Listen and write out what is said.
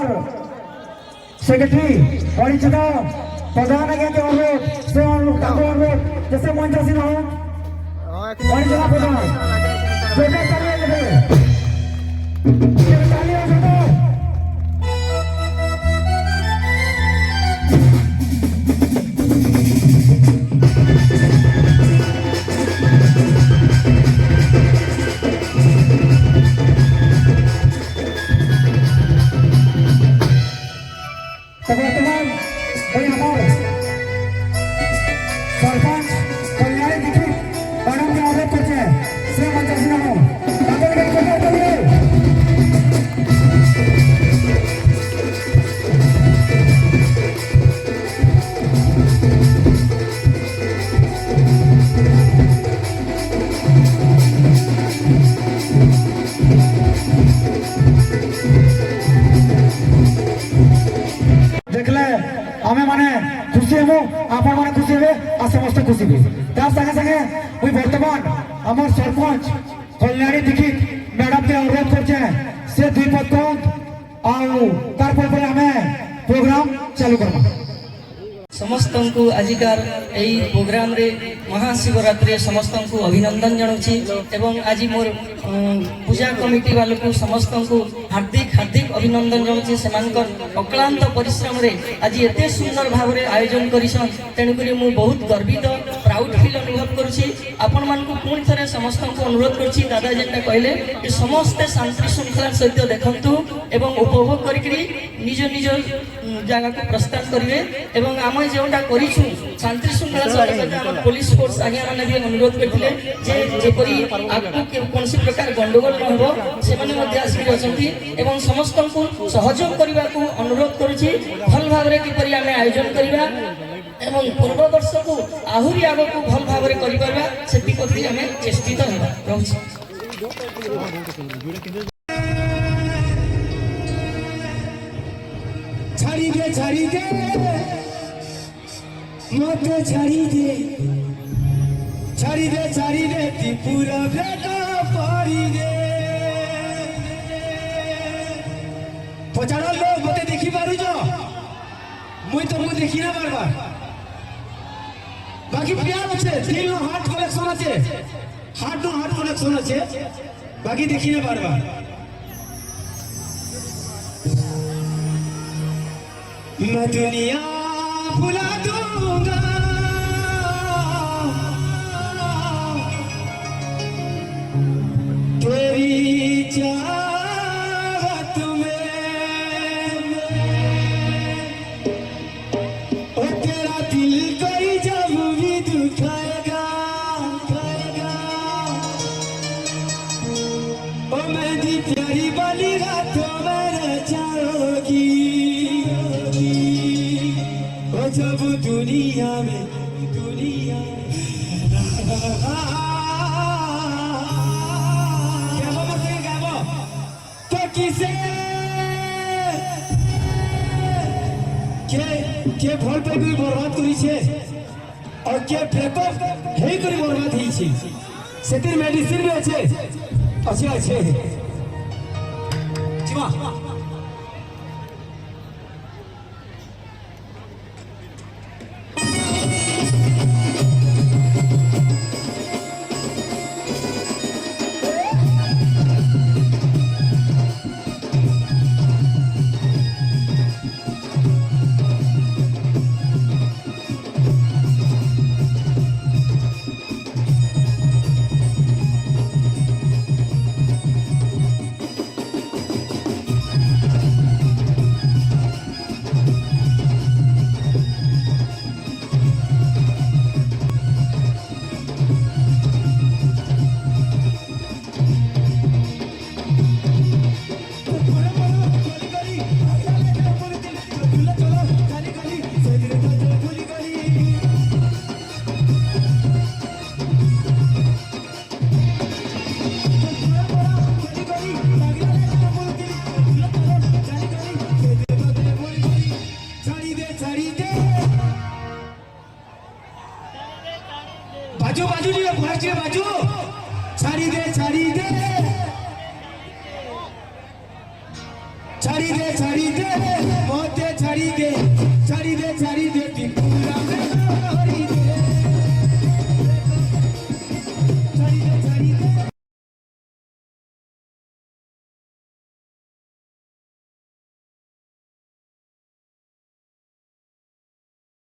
আমার সেক্রেটারি পরিচিত প্রধান আজ্ঞা के अनुरोध से अनुरोध जैसे मंच आसीन हो परिचित प्रधान जोटा चलिए देवे तालियां बजाओ teman-teman dari Amor sarpanch Kalyani Dikshit madam के अनुरोध करते हैं से मंच आसीन हो ताकि के जोटा चलिए देखले आमे माने खुशी हेबो आपण माने खुशी हेबे आ समस्त खुशी भी तार संगे संगे मुई वर्तमान हमर सरपंच कल्याणी दीक्षित मैडम के अनुरोध करछे से दुई पद कौन आउ तार पर हमें प्रोग्राम चालू करबा समस्त को आजिकार यही प्रोग्राम रे महाशिवरात्रि समस्त को अभिनंदन जनाऊँगी एवं आज मोर पूजा कमिटी वालों को समस्त को हार्दिक हार्दिक अभिनंदन जनाऊँगी से अक्लांत परिश्रम रे आज एत सुंदर भाव में आयोजन करिसन तेणुक मु बहुत गर्वित प्राउड फील अनुभव करुँची आपण मान पुणी थे समस्त को अनुरोध करुँची दादा जेनटा कहले कि समस्ते शांति श्रृंखला सहित देखंतु एवं उपभोग करी निज निज जगह को प्रस्थान करेंगे एवं आम जोटा करूँ शांति श्रृंखला सहित पुलिस फोर्स आज्ञा मैंने भी अनुरोध करते जेपरी आगू कौन प्रकार गंडगोल न हो से समस्त को सहयोग करने को अनुरोध करुँची भल भाव में किपरि आम आयोजन करवा एवं पूर्व वर्ष को आहरी आग को भल भाव में करें से आम चेष्टित रोचे छाड़ी दे मत छाड़ी दे त्रिपुरा बेटा पारी दे पचारा लोग मते देखी पारु जो मुई तो मुई देखी ना बार बाकी प्यार আছে দিল হার্ট কালেকশন আছে হার্ট কালেকশন আছে বাকি দেখি না বারবার मैं दुनिया भुला दूंगा तेरी चाहत में ओ तेरा दिल कोई जब भी दुखाएगा ओ मेरी प्यारी वाली रातों में रह जाओगी जब दुनिया में तो किसे के भल पे भी बर्बाद करी और के ब्रेकअप हे करी बर्बाद ही से मेडिसिन भी अच्छे जीवा छाड़ी दे मते छाड़ी दे